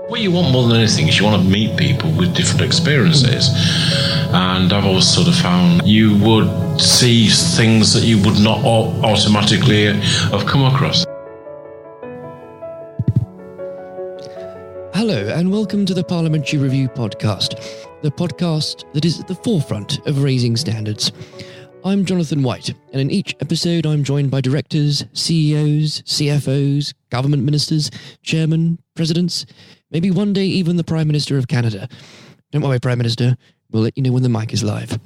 What you want more than anything is you want to meet people with different experiences. And I've always sort of found you would see things that you would not automatically have come across. Hello and welcome to the Parliamentary Review podcast, the podcast that is at the forefront of raising standards. I'm Jonathan White, and in each episode I'm joined by directors, CEOs, CFOs, government ministers, chairmen, presidents, maybe one day even the Prime Minister of Canada. Don't worry, Prime Minister, we'll let you know when the mic is live.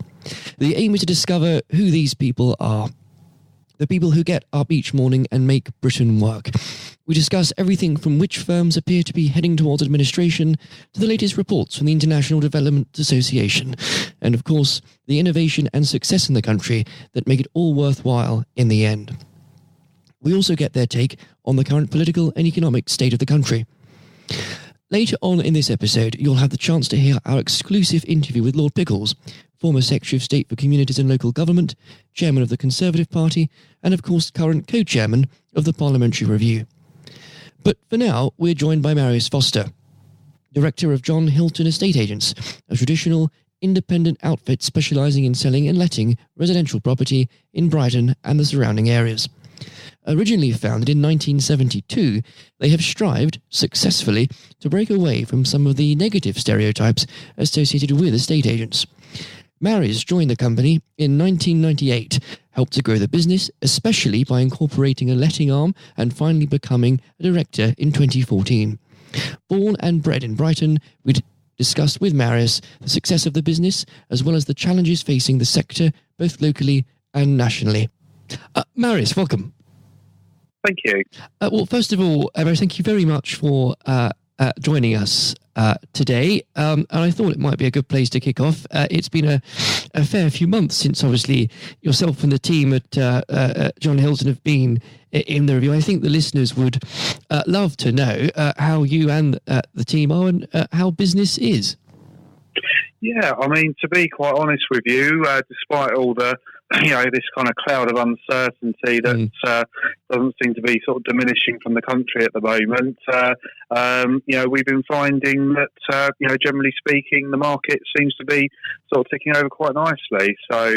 The aim is to discover who these people are, the people who get up each morning and make Britain work. We discuss everything from which firms appear to be heading towards administration to the latest reports from the International Development Association, and of course, the innovation and success in the country that make it all worthwhile in the end. We also get their take on the current political and economic state of the country. Later on in this episode, you'll have the chance to hear our exclusive interview with Lord Pickles, former Secretary of State for Communities and Local Government, Chairman of the Conservative Party, and of course current co-chairman of the Parliamentary Review. But for now, we're joined by Marius Foster, Director of John Hilton Estate Agents, a traditional, independent outfit specialising in selling and letting residential property in Brighton and the surrounding areas. Originally founded in 1972, they have strived, successfully, to break away from some of the negative stereotypes associated with estate agents. Marius joined the company in 1998, helped to grow the business, especially by incorporating a letting arm and finally becoming a director in 2014. Born and bred in Brighton, we discussed with Marius the success of the business, as well as the challenges facing the sector, both locally and nationally. Marius, welcome. Thank you. Well, first of all, Marius, thank you very much for joining us today. And I thought it might be a good place to kick off. It's been a fair few months since, obviously, yourself and the team at John Hilton have been in the review. I think the listeners would love to know how you and the team are and how business is. Yeah, I mean, to be quite honest with you, despite all the, this kind of cloud of uncertainty that doesn't seem to be sort of diminishing from the country at the moment, we've been finding that, generally speaking, the market seems to be sort of ticking over quite nicely. So,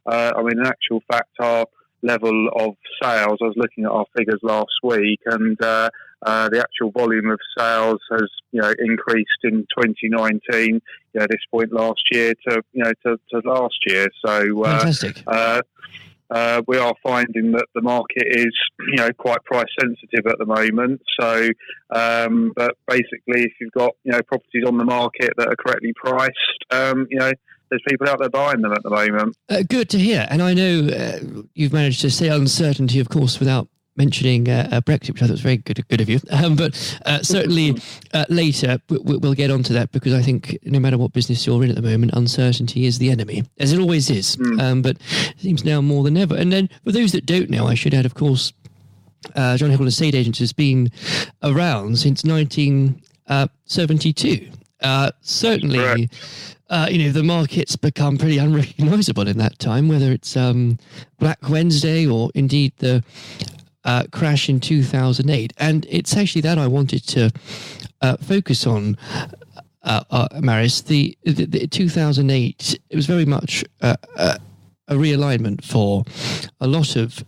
in actual fact, our level of sales, I was looking at our figures last week, and the actual volume of sales has, increased in 2019, this point last year to last year. So, fantastic. We are finding that the market is, quite price sensitive at the moment. So, but basically, if you've got, properties on the market that are correctly priced, there's people out there buying them at the moment. Good to hear. And I know you've managed to say uncertainty, of course, without mentioning Brexit, which I thought was very good of you. But certainly later we'll get onto that, because I think no matter what business you're in at the moment, uncertainty is the enemy, as it always is. But it seems now more than ever. And then for those that don't know, I should add, of course, John Hilton Estate Agents has been around since 1972. Certainly, the market's become pretty unrecognisable in that time, whether it's Black Wednesday or indeed the crash in 2008. And it's actually that I wanted to focus on, Marius. The 2008, it was very much a realignment for a lot of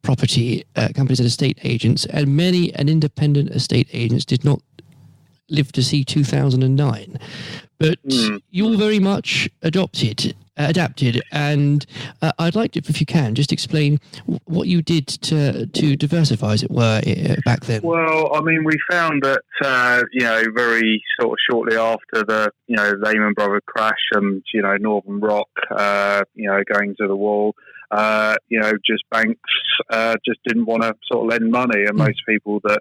property companies and estate agents, and many an independent estate agents did not live to see 2009, but you're very much adapted, and I'd like to, if you can, just explain what you did to diversify, as it were, back then. Well, I mean, we found that very sort of shortly after the Lehman Brothers crash and Northern Rock going to the wall, just banks just didn't want to sort of lend money, and most people that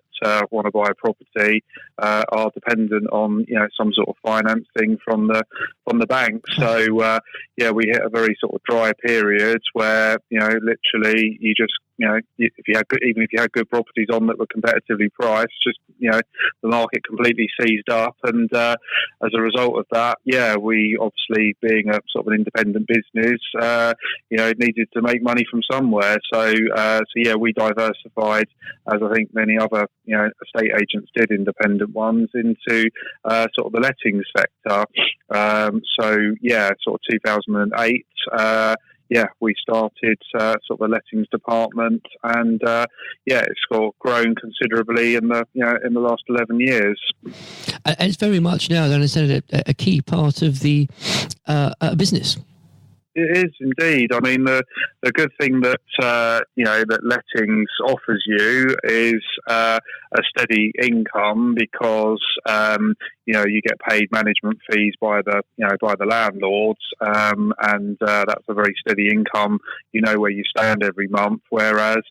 want to buy a property are dependent on some sort of financing from the bank. So we hit a very sort of dry period where literally you just if you had good properties on that were competitively priced, just the market completely seized up, and as a result of that, we obviously, being a sort of an independent business, needed to make money from somewhere. So we diversified, as I think many other estate agents did, independent ones, into sort of the lettings sector. Sort of 2008. We started sort of a lettings department, and it's grown considerably in the last 11 years. And it's very much now, as I understand it, a key part of the business. It is indeed. I mean, the good thing that that lettings offers you is a steady income, because you get paid management fees by the landlords, and that's a very steady income. You know where you stand every month. Whereas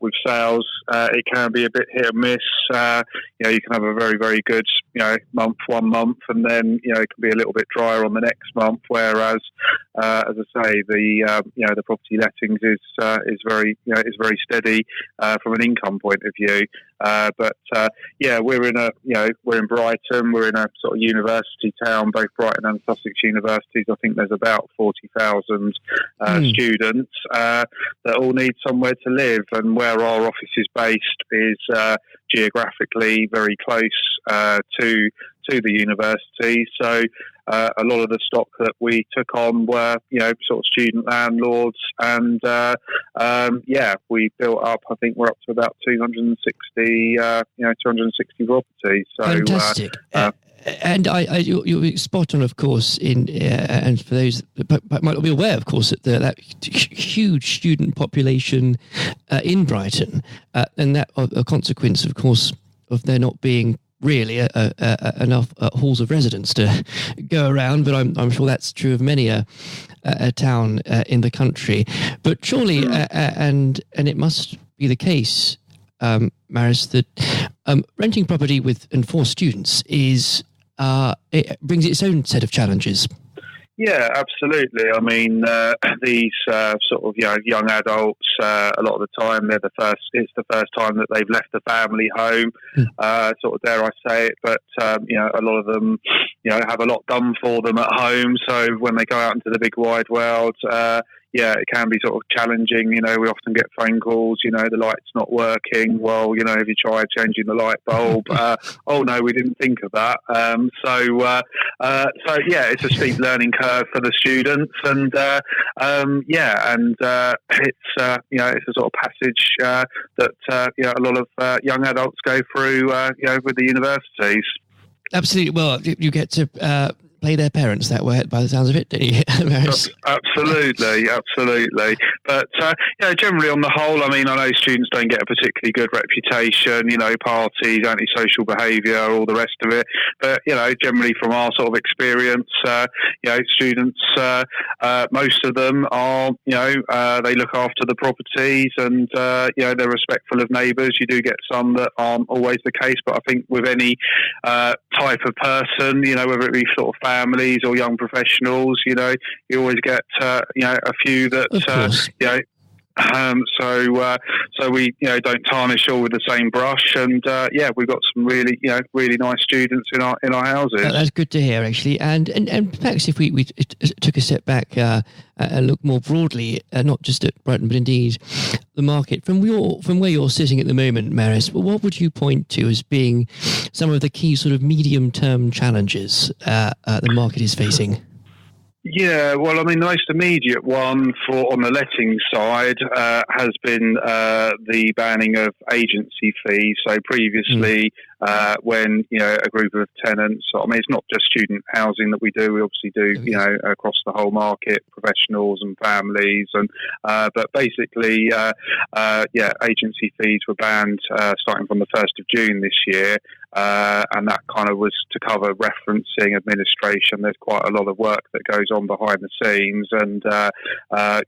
with sales, it can be a bit hit and miss. You can have a very, very good month one month, and then it can be a little bit drier on the next month. Whereas as I say, the property lettings is very steady from an income point of view. We're in Brighton. We're in a sort of university town, both Brighton and Sussex universities. I think there's about 40,000 students that all need somewhere to live, and where our office is based is geographically very close to the university. So a lot of the stock that we took on were sort of student landlords, and we built up. I think we're up to about 260 properties. So fantastic. And you're spot on, of course, and for those that might not be aware, of course, that huge student population in Brighton, and that a consequence, of course, of there not being really enough halls of residence to go around, but I'm sure that's true of many a town in the country. But surely, and it must be the case, Marius, that renting property for students is it brings its own set of challenges. Yeah, absolutely. I mean, these sort of young adults, a lot of the time it's the first time that they've left the family home, sort of, dare I say it, but a lot of them have a lot done for them at home, so when they go out into the big wide world, it can be sort of challenging. We often get phone calls, the light's not working. Well, have you tried changing the light bulb? Oh no, we didn't think of that. It's a steep learning curve for the students, and it's a sort of passage that a lot of young adults go through, with the universities. Absolutely. Well, you get to play their parents that way, by the sounds of it, don't you, Marius? Absolutely. But generally on the whole, I mean, I know students don't get a particularly good reputation, parties, antisocial behaviour, all the rest of it. But generally from our sort of experience, students, most of them are, they look after the properties, and they're respectful of neighbours. You do get some that aren't always the case, but I think with any type of person, whether it be sort of families or young professionals, you always get a few that so we don't tarnish all with the same brush, and we've got some really really nice students in our houses. That's good to hear, actually, and perhaps if we took a step back and look more broadly, not just at Brighton but indeed the market from where you're sitting at the moment, Marius, what would you point to as being some of the key sort of medium-term challenges the market is facing? Yeah, well, I mean, the most immediate one on the letting side has been the banning of agency fees. So previously, when a group of tenants, I mean, it's not just student housing that we do. We obviously do across the whole market, professionals and families, and but basically, agency fees were banned starting from the 1st of June this year. And that kind of was to cover referencing, administration. There's quite a lot of work that goes on behind the scenes, and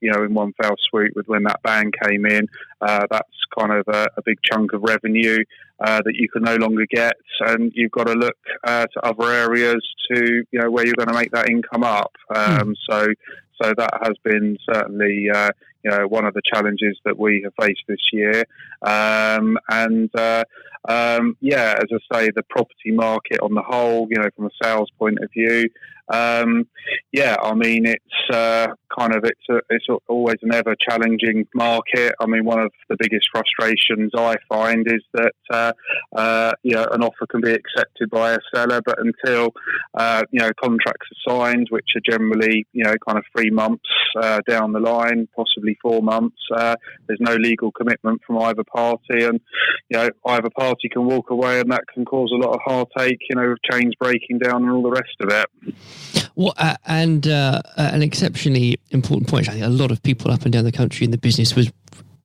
in one fell swoop, when that ban came in, that's kind of a big chunk of revenue that you can no longer get, and you've got to look to other areas to where you're going to make that income up. So that has been certainly one of the challenges that we have faced this year. As I say, the property market on the whole, from a sales point of view, it's always an ever challenging market. I mean, one of the biggest frustrations I find is that an offer can be accepted by a seller, but until contracts are signed, which are generally 3 months down the line, possibly 4 months, there's no legal commitment from either party, and either party can walk away, and that can cause a lot of heartache, with chains breaking down and all the rest of it. Well, and an exceptionally important point. I think a lot of people up and down the country in the business was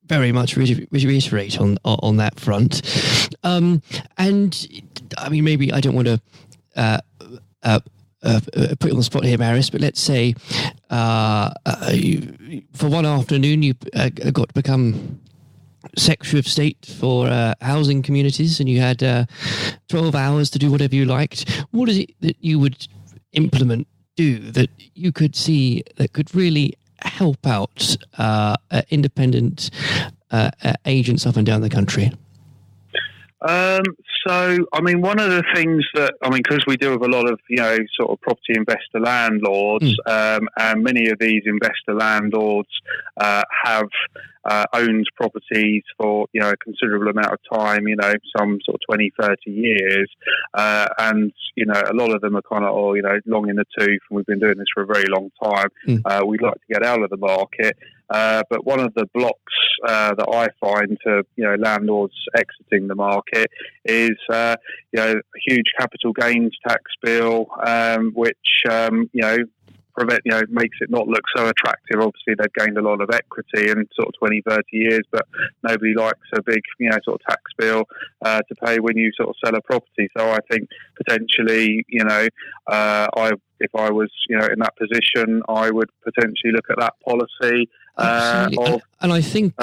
very much reiterate on that front. And I mean, maybe I don't want to put you on the spot here, Marius, but let's say for one afternoon you got to become Secretary of State for housing communities, and you had 12 hours to do whatever you liked. What is it that you would implement, do, that you could see that could really help out independent agents up and down the country? One of the things that, because we deal with a lot of, sort of property investor landlords, and many of these investor landlords have owned properties for, a considerable amount of time, some sort of 20, 30 years. And, a lot of them are kind of, long in the tooth, and we've been doing this for a very long time. We'd like to get out of the market. But one of the blocks that I find to landlords exiting the market is a huge capital gains tax bill, which makes it not look so attractive. Obviously, they've gained a lot of equity in sort of 20, 30 years, but nobody likes a big sort of tax bill to pay when you sort of sell a property. So I think potentially if I was in that position, I would potentially look at that policy. And I think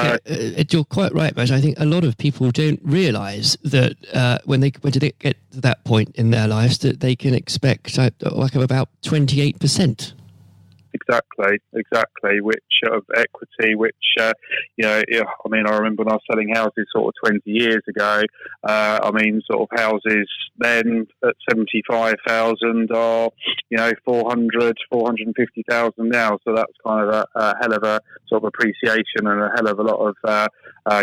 you're quite right, but I think a lot of people don't realise that when they get to that point in their lives, that they can expect about 28%. Exactly, which of equity, which, I remember when I was selling houses sort of 20 years ago, sort of houses then at 75,000 are, 450,000 now. So that's kind of a hell of a sort of appreciation and a hell of a lot of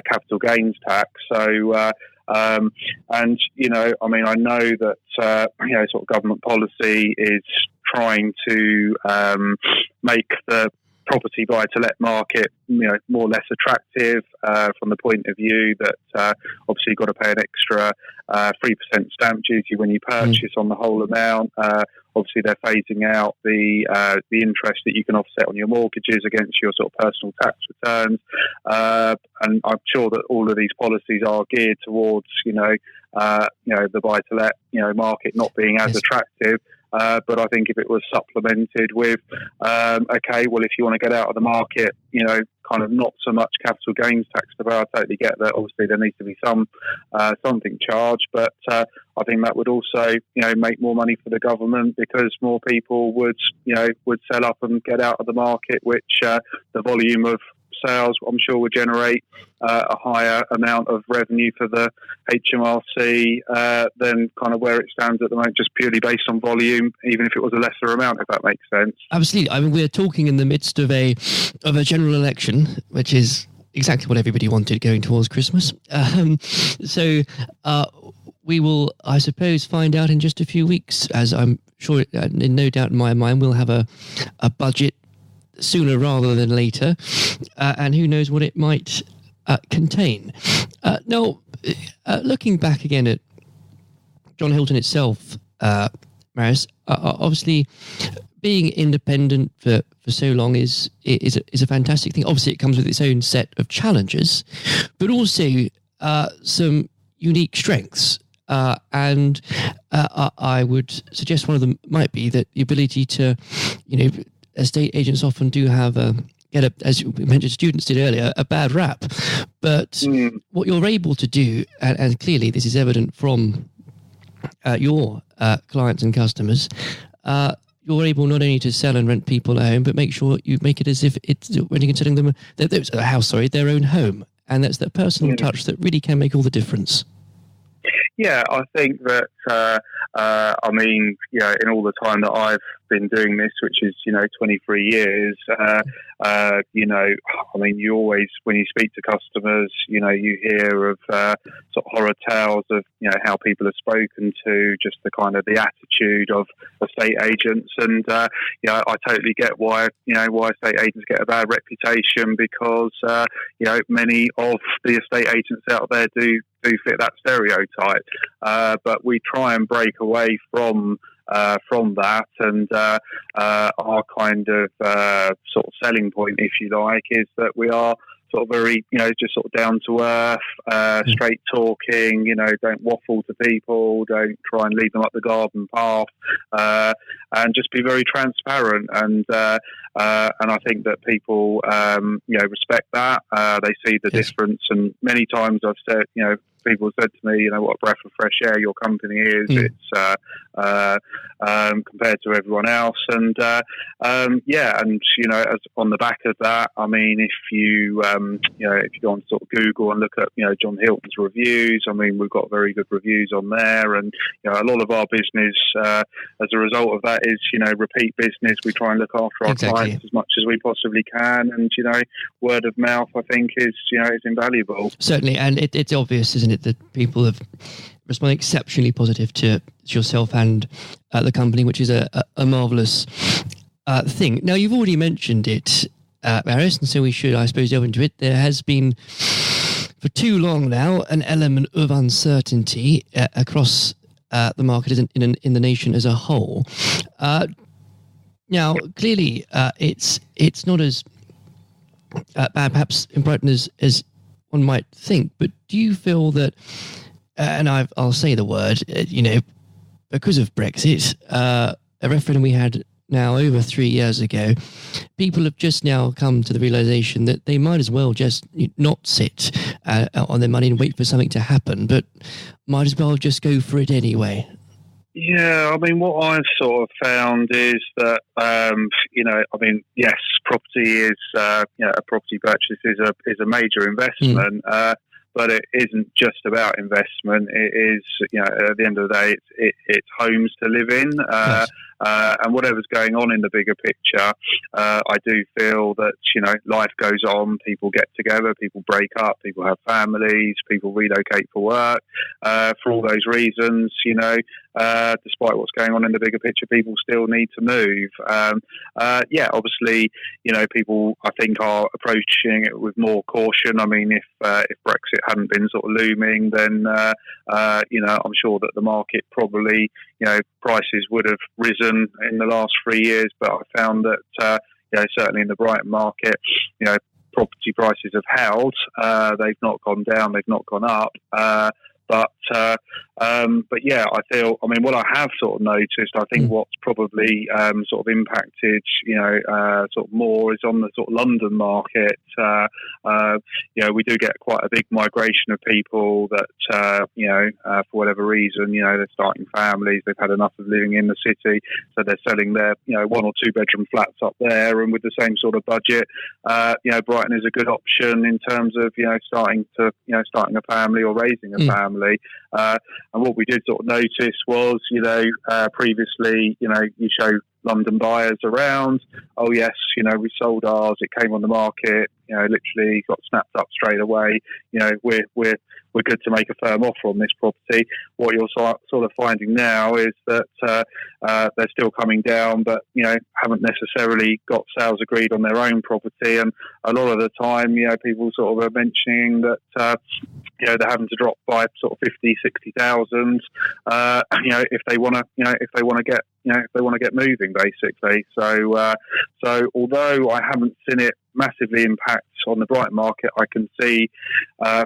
capital gains tax. So, I know that, sort of government policy is trying to make the property buy-to-let market, more or less attractive from the point of view that obviously you've got to pay an extra 3% stamp duty when you purchase on the whole amount. Obviously, they're phasing out the interest that you can offset on your mortgages against your sort of personal tax returns, and I'm sure that all of these policies are geared towards the buy-to-let market not being as attractive. But I think if it was supplemented with, if you want to get out of the market, kind of not so much capital gains tax to pay, I totally get that. Obviously, there needs to be something charged, but I think that would also, make more money for the government, because more people would sell up and get out of the market, which the volume of sales, I'm sure, would generate a higher amount of revenue for the HMRC than kind of where it stands at the moment, just purely based on volume, even if it was a lesser amount, if that makes sense. Absolutely. I mean, we're talking in the midst of a general election, which is exactly what everybody wanted going towards Christmas. So we will, I suppose, find out in just a few weeks, as I'm sure, no doubt in my mind, we'll have a budget sooner rather than later, and who knows what it might contain. Now, looking back again at John Hilton itself, Marius, obviously being independent for so long is a fantastic thing. Obviously, it comes with its own set of challenges, but also some unique strengths. And I would suggest one of them might be that the ability to, estate agents often do have as you mentioned, students did earlier, a bad rap. But what you're able to do, and clearly this is evident from your clients and customers, you're able not only to sell and rent people a home, but make sure you make it as if it's renting and selling them a house, their own home. And that's that personal touch that really can make all the difference. Yeah, I think that, in all the time that I've been doing this, which is, 23 years, you always, when you speak to customers, you hear of sort of horror tales of, how people are spoken to, just the kind of the attitude of estate agents. And, I totally get why estate agents get a bad reputation, because, many of the estate agents out there do fit that stereotype. But we try and break away from that, and our kind of sort of selling point, if you like, is that we are sort of very, just sort of down to earth, straight talking, don't waffle to people, don't try and lead them up the garden path, and just be very transparent. And I think that people, respect that. They see the difference. And many times I've said, people said to me, what a breath of fresh air your company is. It's compared to everyone else. And as on the back of that, I mean, if you go on sort of Google and look at John Hilton's reviews, I mean, we've got very good reviews on there, and a lot of our business as a result of that is repeat business. We try and look after our clients as much as we possibly can, and word of mouth, I think, is invaluable. Certainly, and it's obvious, isn't it, that people have responded exceptionally positive to yourself and the company, which is a marvellous thing. Now, you've already mentioned it, Marius, and so we should, I suppose, delve into it. There has been, for too long now, an element of uncertainty across the market in the nation as a whole. Now, clearly, it's not as bad, perhaps, in Brighton as one might think, but do you feel that, and I'll say the word, because of Brexit, a referendum we had now over 3 years ago, people have just now come to the realisation that they might as well just not sit on their money and wait for something to happen, but might as well just go for it anyway. Yeah, I mean, what I've sort of found is that, yes, property is, a property purchase is a major investment, but it isn't just about investment. It is, at the end of the day, it's homes to live in. Yes. And whatever's going on in the bigger picture, I do feel that, life goes on, people get together, people break up, people have families, people relocate for work. For all those reasons, despite what's going on in the bigger picture, people still need to move. Obviously, people, I think, are approaching it with more caution. I mean, if Brexit hadn't been sort of looming, then, I'm sure that the market probably, prices would have risen in the last 3 years, but I found that certainly in the Brighton market, property prices have held. They've not gone down, they've not gone up. But yeah, I feel, I mean, what I have sort of noticed, I think what's probably sort of impacted, sort of more is on the sort of London market. We do get quite a big migration of people that, for whatever reason, they're starting families, they've had enough of living in the city, so they're selling their, 1 or 2 bedroom flats up there, and with the same sort of budget, Brighton is a good option in terms of, starting a family or raising a family. And what we did sort of notice was, previously, you show London buyers around. Oh yes, we sold ours. It came on the market. Literally got snapped up straight away. We're good to make a firm offer on this property. What you're sort of finding now is that they're still coming down, but haven't necessarily got sales agreed on their own property. And a lot of the time, people sort of are mentioning that they're having to drop by sort of 50, 60,000. If they want to get moving, basically. So although I haven't seen it massively impact on the Brighton market, I can see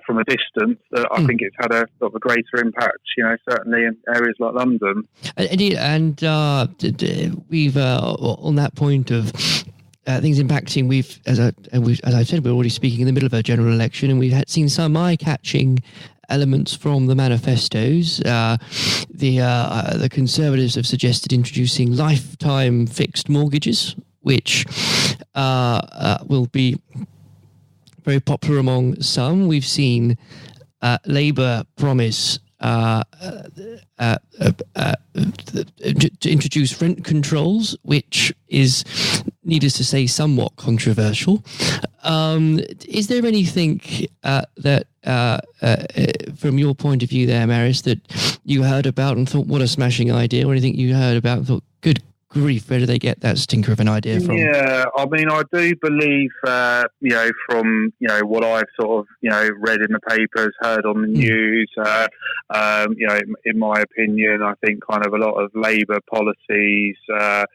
from a distance that I think it's had a sort of a greater impact, certainly in areas like London. And we've on that point of things impacting, as I said, we're already speaking in the middle of a general election, and we've seen some eye-catching elements from the manifestos. The Conservatives have suggested introducing lifetime fixed mortgages, which will be very popular among some. We've seen Labour promise to introduce rent controls, which is, needless to say, somewhat controversial. Is there anything that, from your point of view there, Marius, that you heard about and thought, what a smashing idea, or anything you heard about and thought, good grief, where do they get that stinker of an idea from? Yeah, I mean, I do believe, from, what I've sort of, read in the papers, heard on the news, in my opinion, I think kind of a lot of Labour policies are,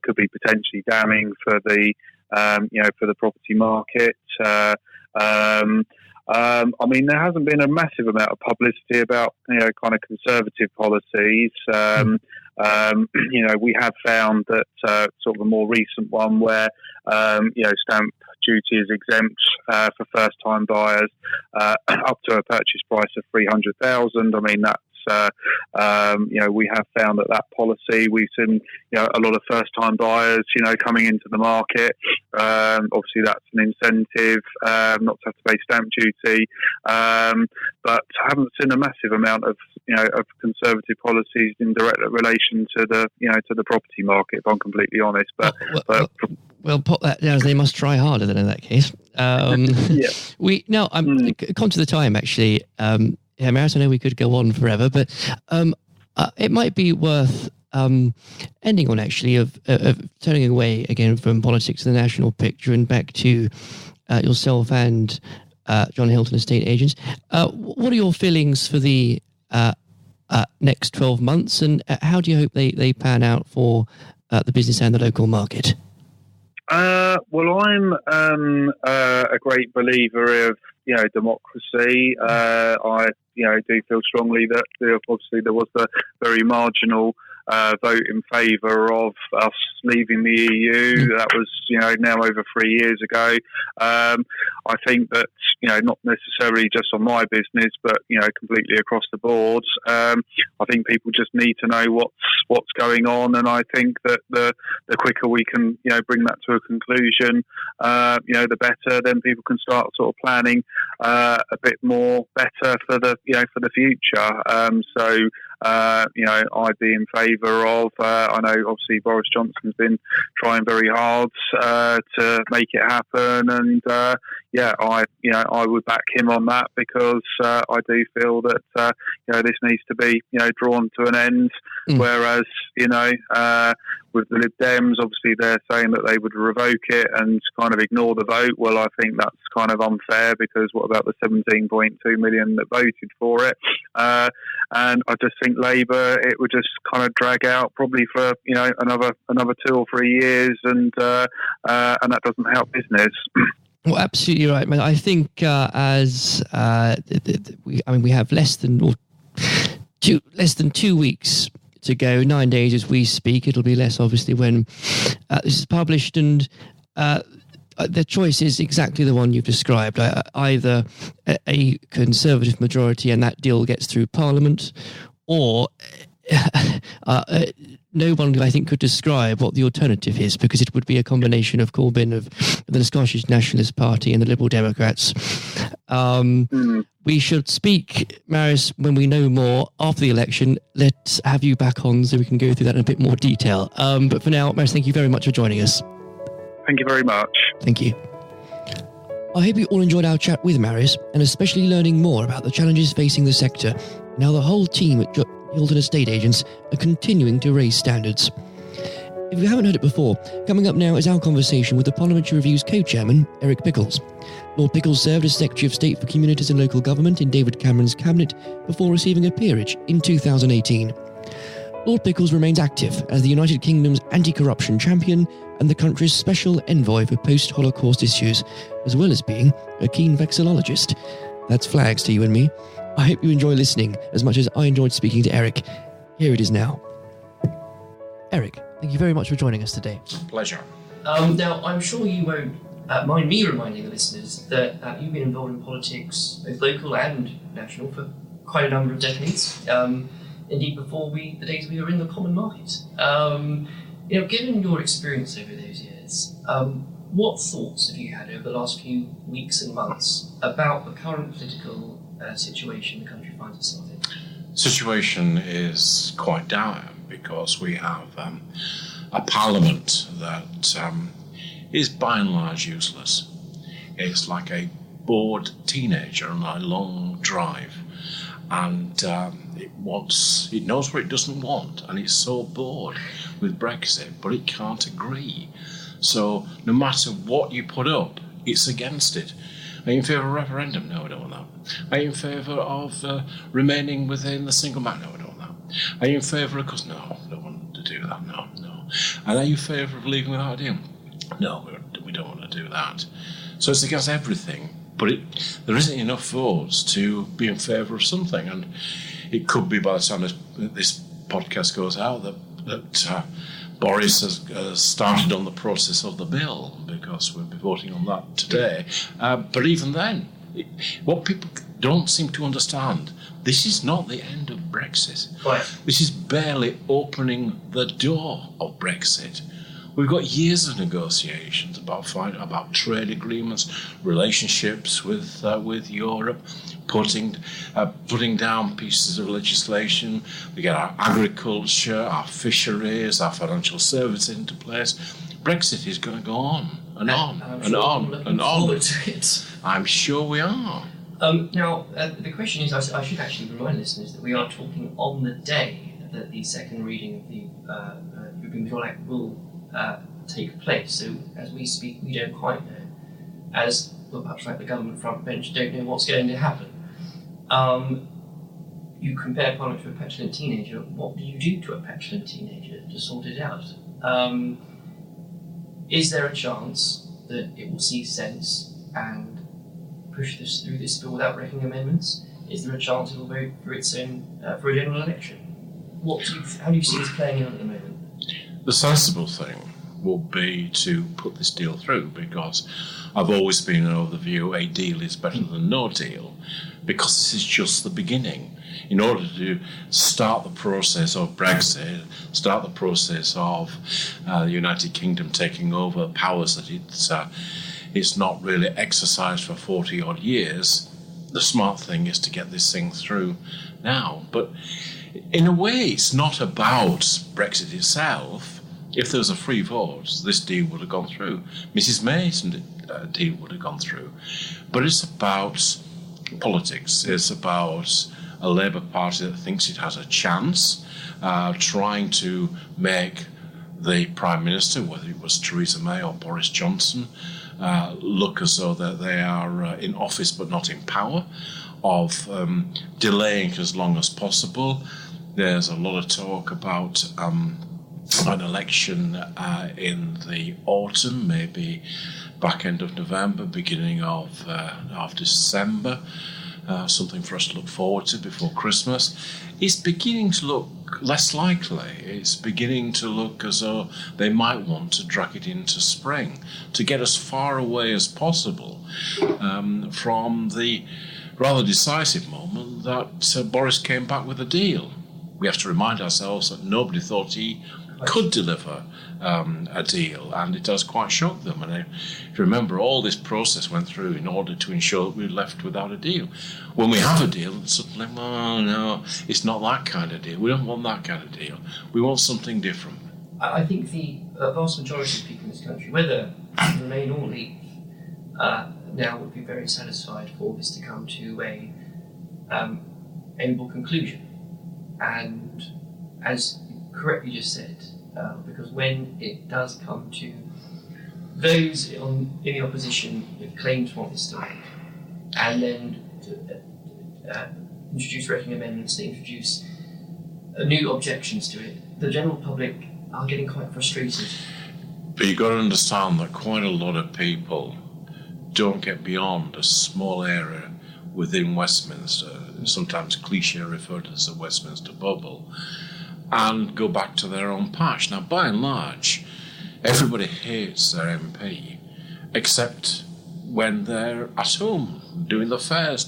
could be potentially damning for the, for the property market. I mean, there hasn't been a massive amount of publicity about, kind of Conservative policies. We have found that sort of a more recent one where, stamp duty is exempt for first-time buyers up to a purchase price of $300,000. I mean, that's we have found that policy, we've seen, a lot of first-time buyers, coming into the market. Obviously, that's an incentive not to have to pay stamp duty. But I haven't seen a massive amount of, of Conservative policies in direct relation to the property market, if I'm completely honest. Well, put that down as they must try harder then in that case. Yeah. I'm conscious of the time, actually. Marius, I know we could go on forever, but it might be worth ending on, actually, of turning away again from politics to the national picture and back to yourself and John Hilton, estate agents. What are your feelings for the next 12 months, and how do you hope they pan out for the business and the local market? Well, I'm a great believer of democracy. I do feel strongly that obviously there was the very marginal vote in favour of us leaving the EU. That was now over 3 years ago. I think that not necessarily just on my business, but completely across the board. I think people just need to know what's going on, and I think that the quicker we can bring that to a conclusion, the better. Then people can start sort of planning a bit more better for the for the future. I'd be in favour of. I know obviously Boris Johnson's been trying very hard to make it happen, and I would back him on that, because I do feel that this needs to be drawn to an end. Whereas with the Lib Dems, obviously they're saying that they would revoke it and kind of ignore the vote. Well, I think that's kind of unfair, because what about the 17.2 million that voted for it? And I just think Labour, it would just kind of drag out probably for another 2 or 3 years, and that doesn't help business. Well, absolutely right, man. I think we have less than 2 weeks to go, 9 days as we speak. It'll be less, obviously, when this is published, and the choice is exactly the one you've described. Either a Conservative majority and that deal gets through Parliament, or no one, I think, could describe what the alternative is, because it would be a combination of Corbyn, of the Scottish Nationalist Party, and the Liberal Democrats. We should speak, Marius, when we know more after the election. Let's have you back on so we can go through that in a bit more detail. But for now, Marius, thank you very much for joining us. Thank you very much. Thank you. I hope you all enjoyed our chat with Marius, and especially learning more about the challenges facing the sector, and how the whole team at Hilton Estate Agents are continuing to raise standards. If you haven't heard it before, coming up now is our conversation with the Parliamentary Review's co-chairman, Eric Pickles. Lord Pickles served as Secretary of State for Communities and Local Government in David Cameron's cabinet before receiving a peerage in 2018. Lord Pickles remains active as the United Kingdom's anti-corruption champion and the country's special envoy for post-Holocaust issues, as well as being a keen vexillologist. That's flags to you and me. I hope you enjoy listening as much as I enjoyed speaking to Eric. Here it is now. Eric, thank you very much for joining us today. Pleasure. Now, I'm sure you won't mind me reminding the listeners that you've been involved in politics, both local and national, for quite a number of decades. Indeed, before the days we were in the common market. Given your experience over those years, what thoughts have you had over the last few weeks and months about the current political situation the country finds itself in? Situation is quite dire because we have a parliament that is by and large useless. It's like a bored teenager on a long drive, and it knows what it doesn't want, and it's so bored with Brexit, but it can't agree. So no matter what you put up, it's against it. Are you in favour of a referendum? No, I don't want that. Are you in favour of remaining within the single market? No, I don't want that. Are you in favour of... No, I don't want to do that, no. And are you in favour of leaving without a deal? No, we don't want to do that. So it's against everything, but there isn't enough votes to be in favour of something. And it could be by the time this podcast goes out that Boris has started on the process of the bill, because we'll be voting on that today. But even then, what people don't seem to understand, this is not the end of Brexit. Right. This is barely opening the door of Brexit. We've got years of negotiations about trade agreements, relationships with Europe, putting down pieces of legislation. We get our agriculture, our fisheries, our financial services into place. Brexit is going to go on and on and on and on. I'm sure we are. Now, the question is, I should actually remind listeners that we are talking on the day that the second reading of the European Withdrawal Act will take place. So, as we speak, we don't quite know. As, well, perhaps like the government front bench, don't know what's going to happen. You compare Parliament to a petulant teenager. What do you do to a petulant teenager to sort it out? Is there a chance that it will see sense and push this through this bill without making amendments? Is there a chance it will vote for its own for a general election? How do you see this playing out at the moment? The sensible thing will be to put this deal through, because I've always been of the view a deal is better than no deal, because this is just the beginning. In order to start the process of Brexit, start the process of the United Kingdom taking over powers that it's not really exercised for 40-odd years, the smart thing is to get this thing through now. But in a way, it's not about Brexit itself. If there was a free vote, this deal would have gone through. Mrs May's deal would have gone through. But it's about politics. It's about a Labour Party that thinks it has a chance, trying to make the Prime Minister, whether it was Theresa May or Boris Johnson, look as though that they are in office but not in power, of delaying as long as possible. There's a lot of talk about an election in the autumn, maybe back end of November, beginning of December, something for us to look forward to before Christmas. It's beginning to look less likely. It's beginning to look as though they might want to drag it into spring to get as far away as possible from the rather decisive moment that Boris came back with a deal. We have to remind ourselves that nobody thought he could deliver a deal, and it does quite shock them. And if you remember, all this process went through in order to ensure that we were left without a deal. When we have a deal, suddenly, oh no, it's not that kind of deal. We don't want that kind of deal. We want something different. I think the vast majority of people in this country, whether Remain or Leave, now would be very satisfied for this to come to a amiable conclusion. And as you correctly just said, because when it does come to those in the opposition who claim to want this to end, and then to introduce wrecking amendments, they introduce new objections to it, the general public are getting quite frustrated. But you've got to understand that quite a lot of people don't get beyond a small area within Westminster, sometimes cliche referred to as the Westminster bubble, and go back to their own patch. Now, by and large, everybody hates their MP, except when they're at home, doing the fairs,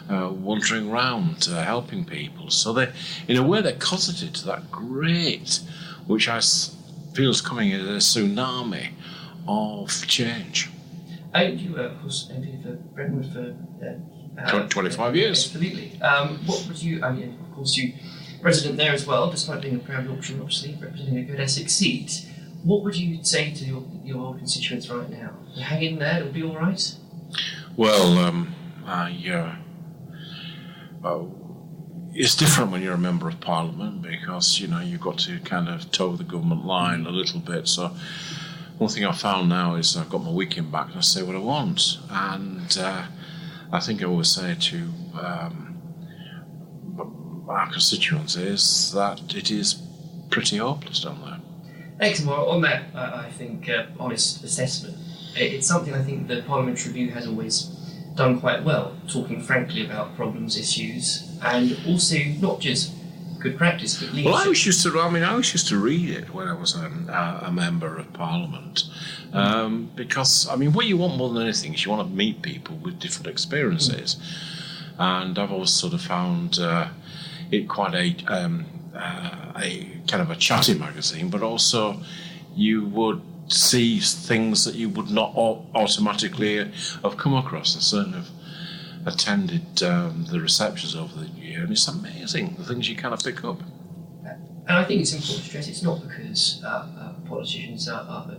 wandering around, helping people. So they, in a way, they're cosseted to that great, which I feel is coming as a tsunami of change. You were, of course, MP for Brentwood for 25 years. Absolutely. What would you? Of course, you resident there as well, despite being a proud Yorkshireman, obviously representing a good Essex seat. What would you say to your old constituents right now? Hang in there; it'll be all right. Well, it's different when you're a member of Parliament because you've got to kind of toe the government line a little bit. So one thing I found now is I've got my weekend back and I say what I want, and I think I always say to our constituents is that it is pretty hopeless down there. Excellent. Well, on that, I think, honest assessment, it's something I think the Parliamentary Review has always done quite well, talking frankly about problems, issues, and also not just good practice, but leadership. Well, I always used to read it when I was a member of Parliament, because, what you want more than anything is you want to meet people with different experiences, and I've always sort of found it quite a kind of a chatty magazine, but also you would see things that you would not automatically have come across. I certainly have attended the receptions over the year, and it's amazing the things you kind of pick up. And I think it's important to stress it's not because politicians are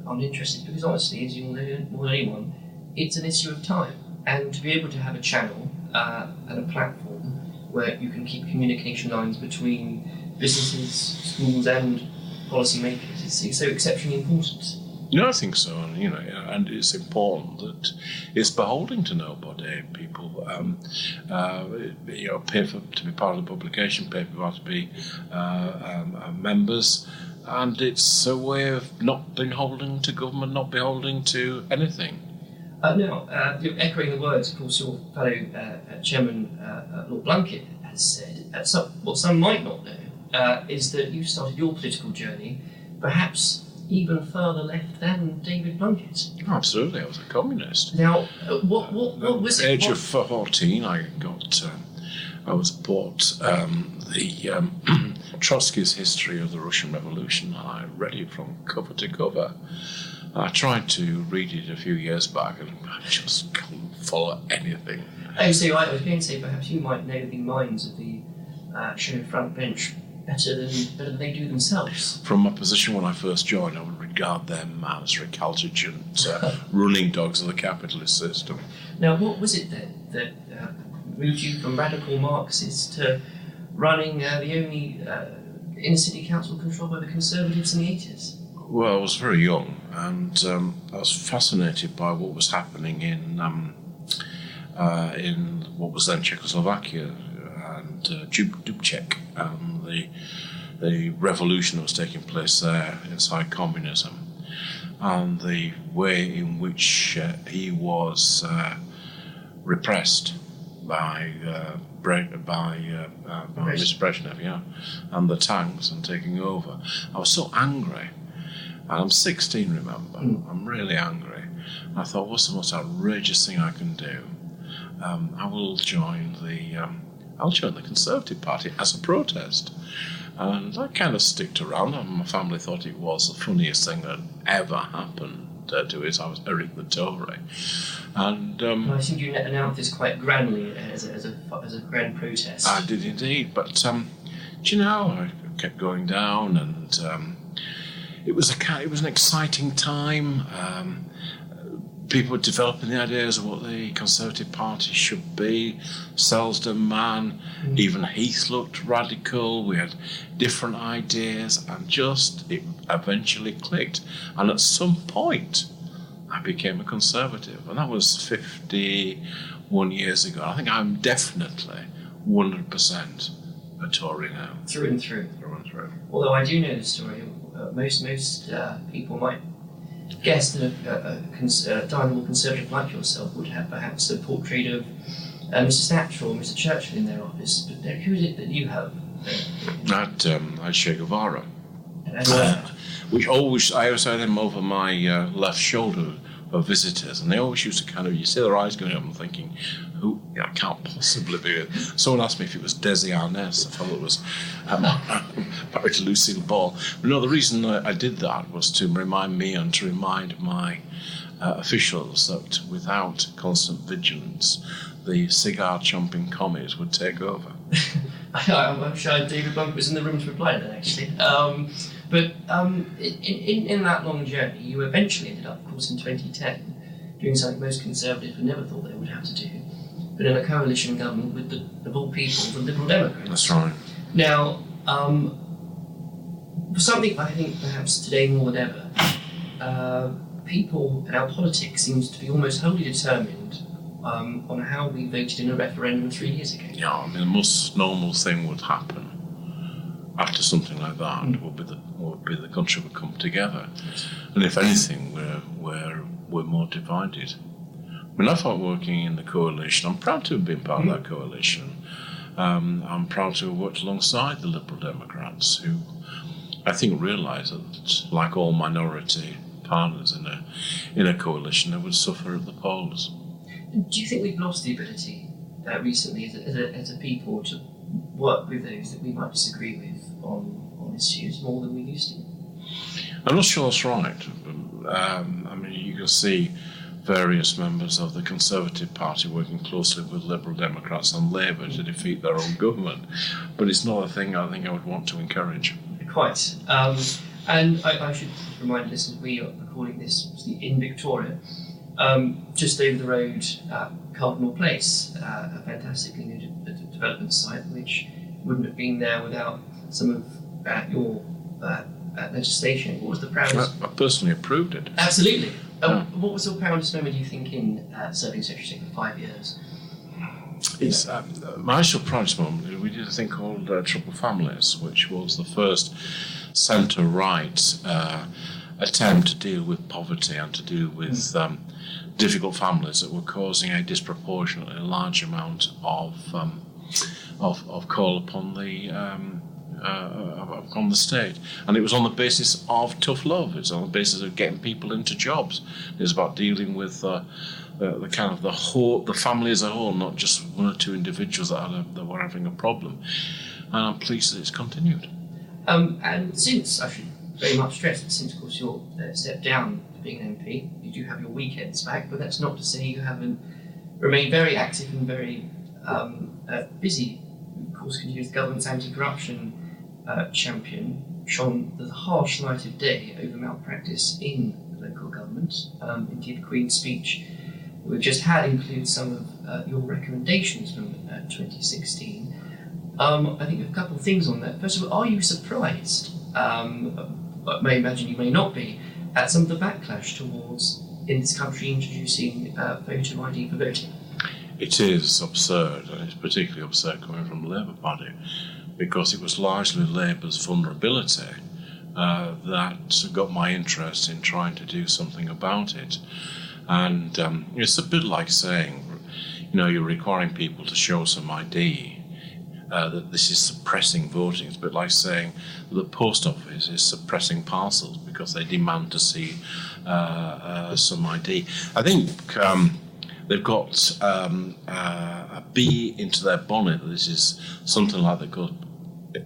uninterested, because honestly, as you all know more than anyone, it's an issue of time. And to be able to have a channel and a platform where you can keep communication lines between businesses, schools and policymakers is so exceptionally important. No, I think so, and it's important that it's beholden to nobody. People, pay to be part of the publication, pay people to be members, and it's a way of not being beholden to government, not beholden to anything. Now, echoing the words, of course, your fellow Chairman Lord Blunkett has said, what some might not know is that you started your political journey perhaps even further left than David Blunkett. Oh, absolutely, I was a communist. Now, what was it? At the age of 14, I was bought the Trotsky's History of the Russian Revolution, and I read it from cover to cover. I tried to read it a few years back, and I just couldn't follow anything. Oh, so I was going to say perhaps you might know the minds of the show front bench better than they do themselves. From my position when I first joined, I would regard them as recalcitrant running dogs of the capitalist system. Now, what was it then that moved you from radical Marxists to running the only inner city council controlled by the Conservatives in the 80s? Well, I was very young, and I was fascinated by what was happening in what was then Czechoslovakia and Dubček, and the revolution that was taking place there inside communism, and the way in which he was repressed by Mr. Brezhnev, and the tanks and taking over. I was so angry. I'm 16, remember. I'm really angry. I thought, what's the most outrageous thing I can do? I'll join the Conservative Party as a protest. And I kind of sticked around, and my family thought it was the funniest thing that ever happened to it. I was Eric the Tory. And I think you announced this quite grandly as a grand protest. I did indeed, but I kept going down, and it was an exciting time. People were developing the ideas of what the Conservative Party should be. Selsdon man, even Heath looked radical. We had different ideas, and it eventually clicked. And at some point, I became a Conservative, and that was 51 years ago. I think I'm definitely 100% a Tory now. Through and through. Through and through. Although I do know the story. Most people might guess that a dynamo Conservative like yourself would have perhaps a portrait of Mr. Thatcher or Mr. Churchill in their office. But who is it that you have? I'd Che Guevara. which I always had them over my left shoulder of visitors, and they always used to kind of, you see their eyes going up and thinking, who, I can't possibly be it. Someone asked me if it was Desi Arnaz. I thought it was married to Lucille Ball. But no, the reason I did that was to remind me and to remind my officials that without constant vigilance, the cigar-chomping commies would take over. I'm sure David Bunk was in the room to reply to that, actually. But in that long journey, you eventually ended up, of course, in 2010, doing something most Conservatives would never thought they would have to do, but in a coalition government with, of all people, the Liberal Democrats. That's right. Now, for something I think perhaps today more than ever, people and our politics seems to be almost wholly determined on how we voted in a referendum 3 years ago. Yeah, I mean, the most normal thing would happen after something like that would be the country would come together, and if anything, we're more divided. I mean, I thought working in the coalition, I'm proud to have been part of that coalition. I'm proud to have worked alongside the Liberal Democrats, who I think realised that, like all minority partners in a coalition, they would suffer at the polls. Do you think we've lost the ability recently as a people to work with those that we might disagree with on issues more than we used to? I'm not sure that's right. I mean, you can see various members of the Conservative Party working closely with Liberal Democrats and Labour to defeat their own government, but it's not a thing I think I would want to encourage. Quite. And I should remind listeners, we are recording this in Victoria, just over the road at Cardinal Place, a fantastically new development site which wouldn't have been there without some of your legislation. What was the proudest? I personally approved it. Absolutely. What was the proudest moment, do you think, in serving Secretary of State for 5 years? It's my actual proudest moment. We did a thing called Troubled Families, which was the first centre-right attempt to deal with poverty and to deal with difficult families that were causing a disproportionately large amount of call upon the state, and it was on the basis of tough love. It was on the basis of getting people into jobs. It was about dealing with the kind of the family as a whole, not just one or two individuals that were having a problem. And I'm pleased that it's continued. And since, I should very much stress that since, of course, you're stepped down to being an MP, you do have your weekends back, but that's not to say you haven't remained very active and very busy. Of course, continues the government's anti-corruption champion, shone the harsh light of day over malpractice in the local government. Indeed, the Queen's speech we've just had includes some of your recommendations from 2016. I think a couple of things on that. First of all, are you surprised, I may imagine you may not be, at some of the backlash towards, in this country, introducing voter ID for voting? It is absurd, and it's particularly absurd coming from the Labour Party, because it was largely Labour's vulnerability that got my interest in trying to do something about it. And it's a bit like saying, you're requiring people to show some ID, that this is suppressing voting. It's a bit like saying the post office is suppressing parcels because they demand to see some ID. I think they've got a bee into their bonnet that this is something like that goes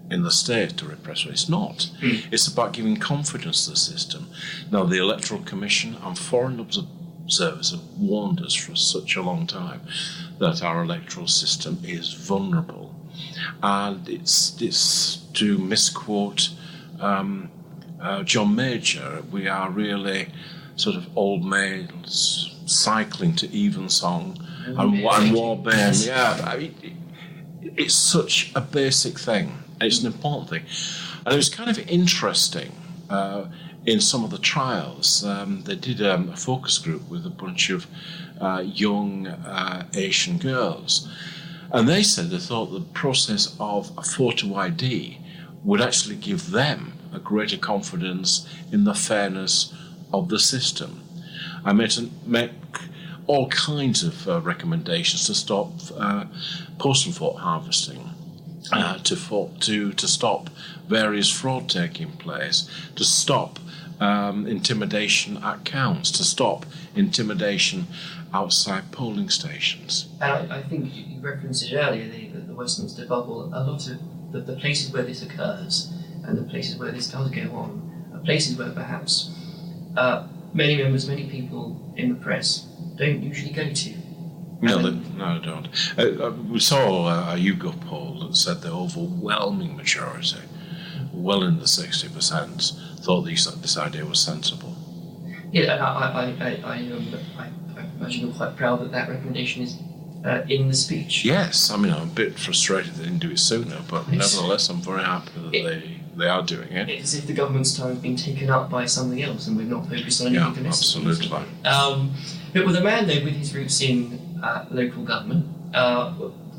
in the state to repress. It's not. It's about giving confidence to the system. Now, the Electoral Commission and foreign observers have warned us for such a long time that our electoral system is vulnerable. And it's to misquote John Major, we are really sort of old maids cycling to evensong and warband. Yeah, it's such a basic thing. It's an important thing. And it was kind of interesting in some of the trials. They did a focus group with a bunch of young Asian girls. And they said they thought the process of a photo ID would actually give them a greater confidence in the fairness of the system. I make all kinds of recommendations to stop postal vote harvesting. to stop various fraud taking place, to stop intimidation at counts, to stop intimidation outside polling stations. And I think you referenced it earlier, the Westminster bubble. A lot of the places where this occurs and the places where this does go on are places where perhaps many people in the press don't usually go to. No, they don't. We saw a YouGov poll that said the overwhelming majority, well in the 60%, thought this idea was sensible. Yeah, and I imagine you're quite proud that recommendation is in the speech. Yes, I mean, I'm a bit frustrated they didn't do it sooner, but nevertheless, I'm very happy that they are doing it. It's as if the government's time has been taken up by something else and we've not focused on anything domestic. Absolutely. But with a man, though, with his roots in local government,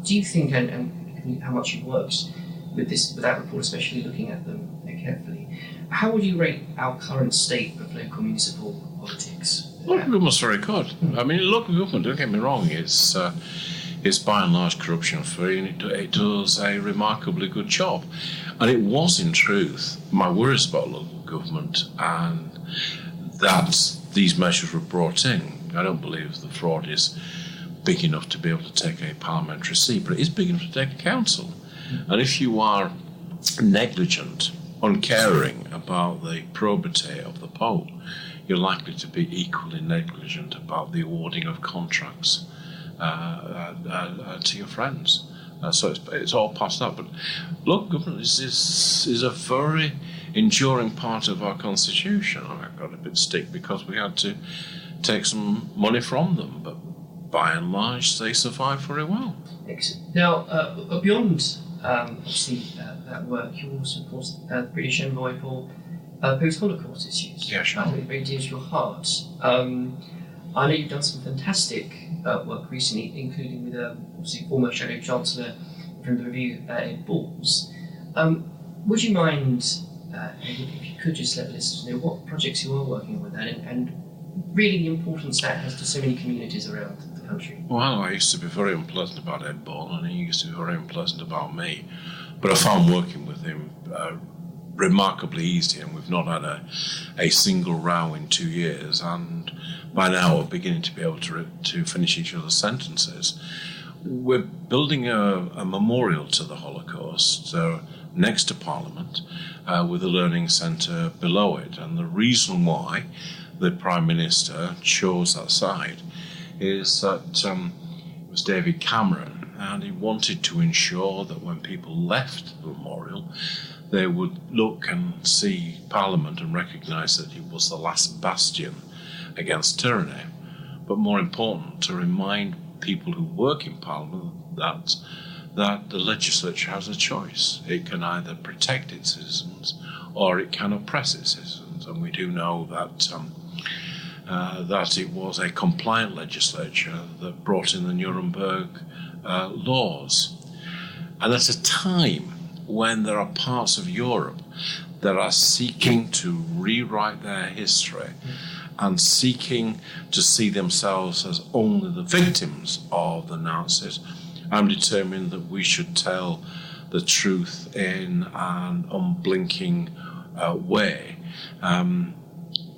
do you think, and how much you've worked with that report, especially looking at them carefully, how would you rate our current state of local municipal politics? Local government's very good. I mean, local government, don't get me wrong, it's by and large corruption-free, and it does a remarkably good job. And it was, in truth, my worries about local government and that these measures were brought in. I don't believe the fraud is big enough to be able to take a parliamentary seat, but it is big enough to take a council. And if you are negligent, uncaring about the probity of the poll, you're likely to be equally negligent about the awarding of contracts to your friends. So it's all past that. But local government is a very enduring part of our constitution. I got a bit of stick because we had to take some money from them, but by and large they survive very well. Excellent. Now, beyond obviously that work, you're also, of course, the British envoy for post-Holocaust issues. Yeah, sure. I think it very dear to your heart. I know you've done some fantastic work recently, including with obviously former Shadow Chancellor from the Review, Ed Balls. Would you mind, if you could just let the listeners know what projects you are working on with that and really the importance that has to so many communities around the country? Well, I used to be very unpleasant about Ed Ball, and he used to be very unpleasant about me. But I found working with him remarkably easy, and we've not had a single row in 2 years, and by now we're beginning to be able to finish each other's sentences. We're building a memorial to the Holocaust next to Parliament with a learning centre below it, and the reason why the Prime Minister chose that site is that it was David Cameron, and he wanted to ensure that when people left the memorial, they would look and see Parliament and recognise that it was the last bastion against tyranny. But more important, to remind people who work in Parliament that the legislature has a choice. It can either protect its citizens or it can oppress its citizens. And we do know that it was a compliant legislature that brought in the Nuremberg laws. And at a time when there are parts of Europe that are seeking to rewrite their history and seeking to see themselves as only the victims of the Nazis, I'm determined that we should tell the truth in an unblinking way.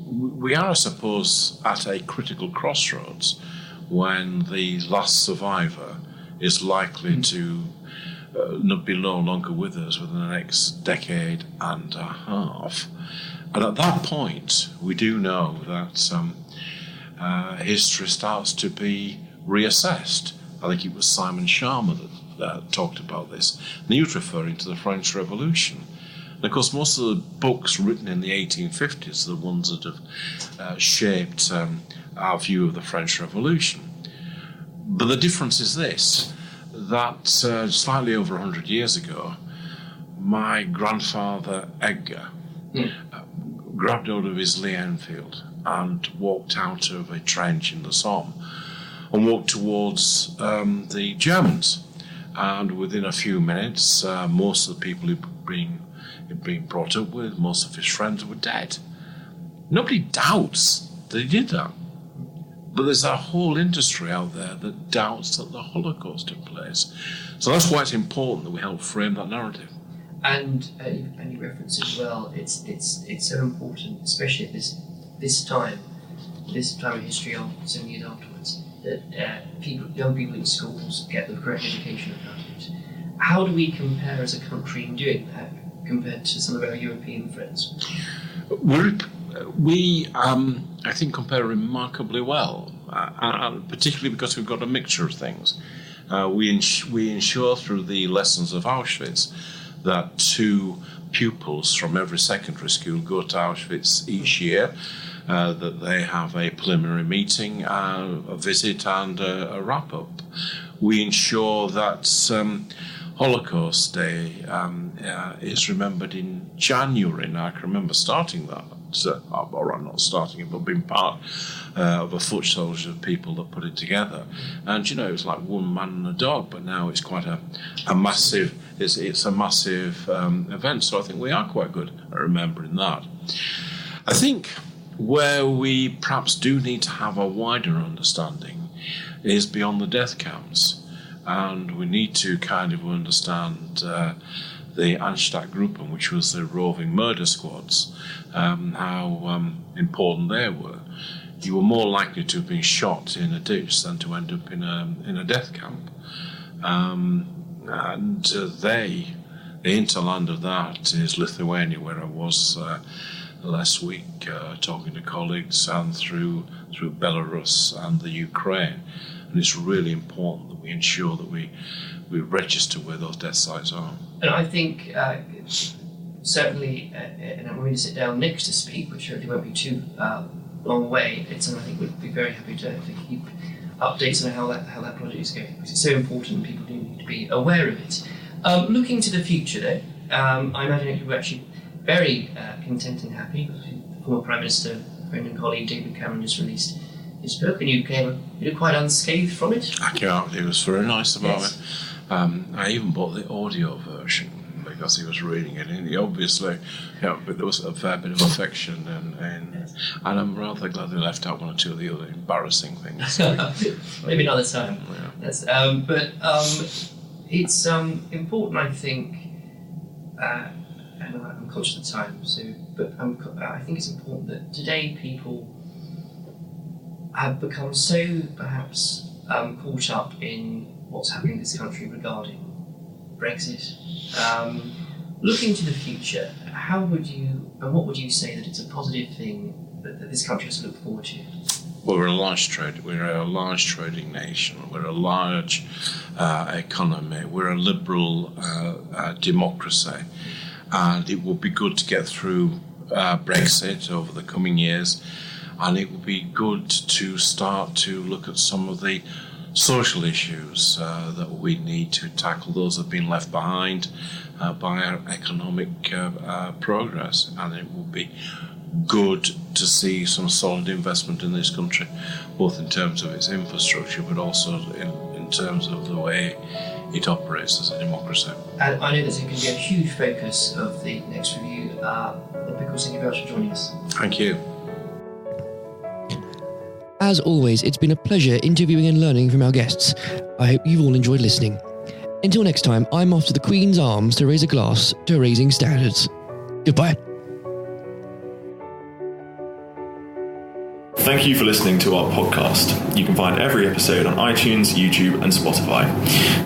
We are, I suppose, at a critical crossroads when the last survivor is likely to be no longer with us within the next decade and a half. And at that point, we do know that history starts to be reassessed. I think it was Simon Sharma that talked about this. And he was referring to the French Revolution. And of course, most of the books written in the 1850s are the ones that have shaped our view of the French Revolution. But the difference is this, that slightly over 100 years ago, my grandfather Edgar grabbed hold of his Lee Enfield and walked out of a trench in the Somme and walked towards the Germans. And within a few minutes, most of the people he'd been brought up with, most of his friends were dead. Nobody doubts that he did that. But there's a whole industry out there that doubts that the Holocaust took place. So that's why it's important that we help frame that narrative. And you reference as well, it's so important, especially at this time of history, 7 years afterwards, that young people in schools get the correct education about it. How do we compare as a country in doing that compared to some of our European friends? We I think, compare remarkably well, particularly because we've got a mixture of things. We ensure through the lessons of Auschwitz that 2 pupils from every secondary school go to Auschwitz each year, that they have a preliminary meeting, a visit and a wrap-up. We ensure that Holocaust Day is remembered in January. And I can remember starting that, or not starting it, but being part of a foot soldier of people that put it together. And it was like one man and a dog, but now it's quite a massive. It's a massive event. So I think we are quite good at remembering that. I think where we perhaps do need to have a wider understanding is beyond the death camps. And we need to kind of understand the Einsatzgruppen, which was the roving murder squads, how important they were. You were more likely to have been shot in a ditch than to end up in a death camp. And the hinterland of that is Lithuania, where I was last week talking to colleagues, and through Belarus and the Ukraine. And it's really important that we ensure that we register where those death sites are. And I think certainly, and I'm going to sit down next to speak, which hopefully won't be too long away. It's something I think we'd be very happy to keep updates on how that project is going, because it's so important and people do need to be aware of it. Looking to the future, though, I imagine you were actually very content and happy. The former Prime Minister, friend and colleague David Cameron just released his book, and you were quite unscathed from it. He was very nice about it. I even bought the audio version because he was reading it, and he obviously, but there was a fair bit of affection, and I'm rather glad they left out one or two of the other embarrassing things. Maybe another time. Yeah. Yes, but it's important, I think, and I'm conscious of the time. But I think it's important that today people have become so perhaps caught up in what's happening in this country regarding Brexit. Looking to the future, what would you say that it's a positive thing that this country has to look forward to? Well, we're a large trading nation. We're a large economy. We're a liberal democracy, and it would be good to get through Brexit over the coming years. And it would be good to start to look at some of the social issues that we need to tackle. Those have been left behind by our economic progress. And it would be good to see some solid investment in this country, both in terms of its infrastructure, but also in terms of the way it operates as a democracy. And I know this is going to be a huge focus of the next review. Eric Pickles, thank you very much for joining us. Thank you. As always, it's been a pleasure interviewing and learning from our guests. I hope you've all enjoyed listening. Until next time, I'm off to the Queen's Arms to raise a glass to raising standards. Goodbye. Thank you for listening to our podcast. You can find every episode on iTunes, YouTube, and Spotify.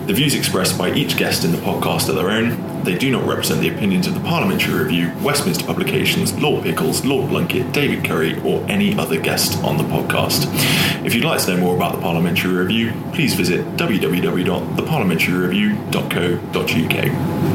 The views expressed by each guest in the podcast are their own. They do not represent the opinions of the Parliamentary Review, Westminster Publications, Lord Pickles, Lord Blunkett, David Curry, or any other guest on the podcast. If you'd like to know more about the Parliamentary Review, please visit www.theparliamentaryreview.co.uk.